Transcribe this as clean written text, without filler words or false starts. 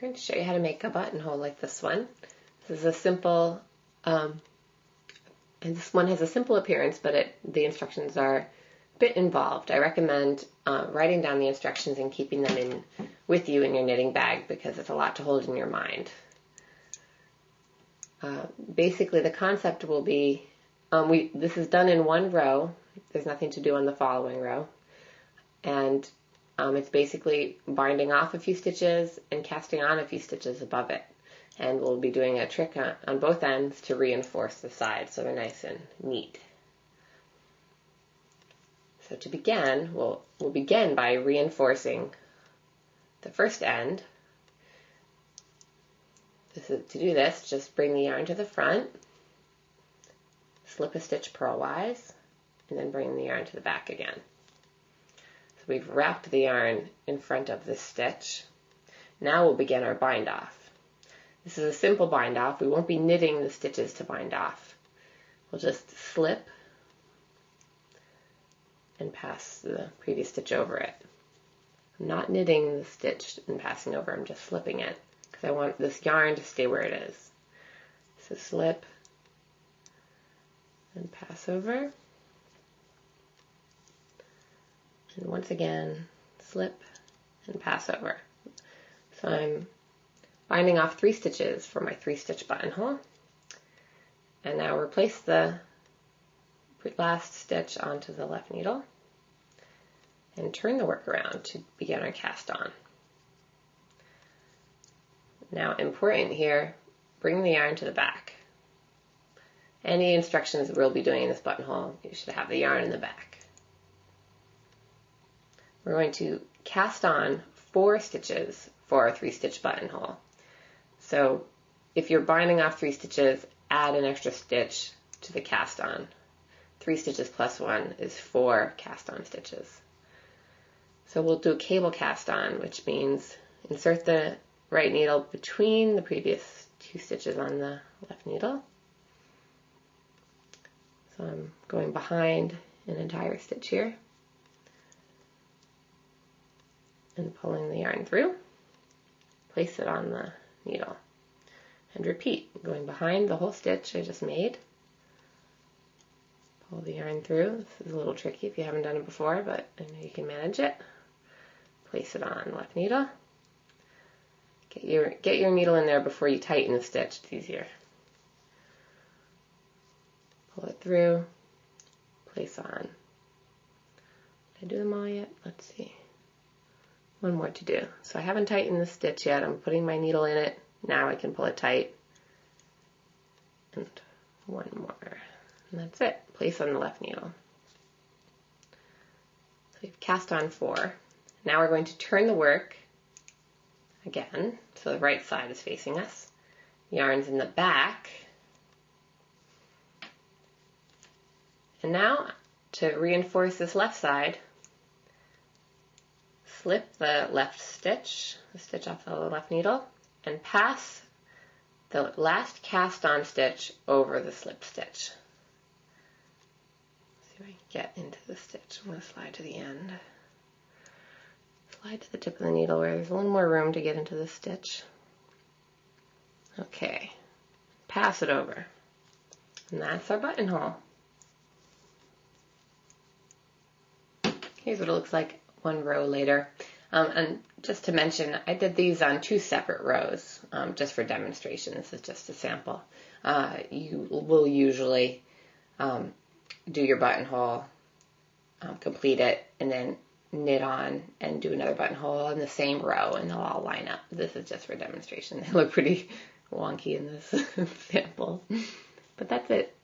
going to show you how to make a buttonhole like this one. This is a simple, and this one has a simple appearance, but the instructions are a bit involved. I recommend writing down the instructions and keeping them with you in your knitting bag because it's a lot to hold in your mind. Basically, the concept will be, this is done in one row. There's nothing to do on the following row. And it's basically binding off a few stitches and casting on a few stitches above it. And we'll be doing a trick on both ends to reinforce the sides so they're nice and neat. So to begin, we'll begin by reinforcing the first end. To do this, just bring the yarn to the front, slip a stitch purl-wise, and then bring the yarn to the back again. So we've wrapped the yarn in front of this stitch. Now we'll begin our bind off. This is a simple bind off. We won't be knitting the stitches to bind off. We'll just slip and pass the previous stitch over it. I'm not knitting the stitch and passing over, I'm just slipping it because I want this yarn to stay where it is. So slip and pass over. And once again, slip and pass over. So I'm binding off 3 stitches for my 3-stitch buttonhole. And now replace the last stitch onto the left needle and turn the work around to begin our cast on. Now, important here, bring the yarn to the back. Any instructions we'll be doing in this buttonhole, you should have the yarn in the back. We're going to cast on 4 stitches for our 3-stitch buttonhole. So if you're binding off 3 stitches, add an extra stitch to the cast on. 3 stitches plus 1 is 4 cast on stitches. So we'll do a cable cast on, which means insert the right needle between the previous 2 stitches on the left needle. So I'm going behind an entire stitch here and pulling the yarn through. Place it on the needle and repeat, going behind the whole stitch I just made. Pull the yarn through. This is a little tricky if you haven't done it before, but I know you can manage it. Place it on left needle. Get your needle in there before you tighten the stitch. It's easier. Pull it through. Place on. Did I do them all yet? Let's see. One more to do. So I haven't tightened the stitch yet. I'm putting my needle in it. Now I can pull it tight. And one more. And that's it. Place on the left needle. So we've cast on 4. Now we're going to turn the work again, so the right side is facing us. Yarn's in the back. And now, to reinforce this left side, slip the left stitch, the stitch off the left needle, and pass the last cast on stitch over the slip stitch. See if I can get into the stitch. I'm going to slide to the end. Slide to the tip of the needle where there's a little more room to get into the stitch. Okay, pass it over. And that's our buttonhole. Here's what it looks like one row later. And just to mention, I did these on 2 separate rows, just for demonstration. This is just a sample. You will usually do your buttonhole, complete it, and then knit on and do another buttonhole in the same row, and they'll all line up. This is just for demonstration. They look pretty wonky in this sample, but that's it.